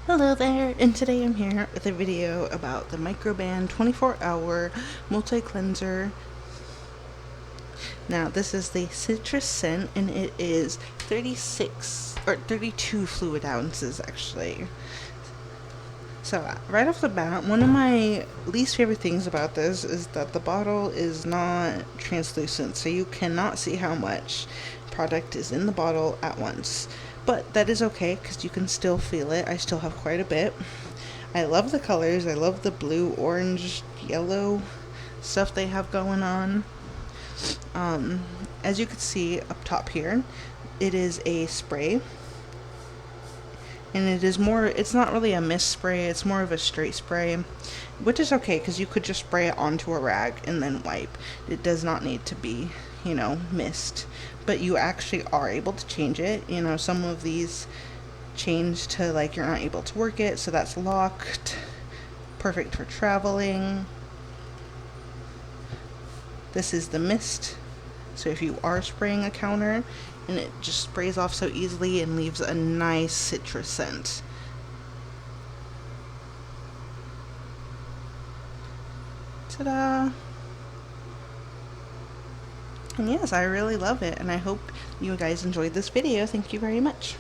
Hello there, and today I'm here with a video about the Microban 24-hour multi-cleanser. Now this is the citrus scent, and it is 36 or 32 fluid ounces actually. So right off the bat, one of my least favorite things about this is that the bottle is not translucent, so you cannot see how much product is in the bottle at once. But that is okay because you can still feel it. I still have quite a bit. I love the colors. I love the blue, orange, yellow stuff they have going on. As you can see up top here, it is a spray. And it's not really a mist spray, it's more of a straight spray, which is okay because you could just spray it onto a rag and then wipe. It does not need to be, mist. But you actually are able to change it. Some of these change to like you're not able to work it, so that's locked. Perfect for traveling. This is the mist. So if you are spraying a counter, and it just sprays off so easily and leaves a nice citrus scent. Ta-da! And yes, I really love it, and I hope you guys enjoyed this video. Thank you very much.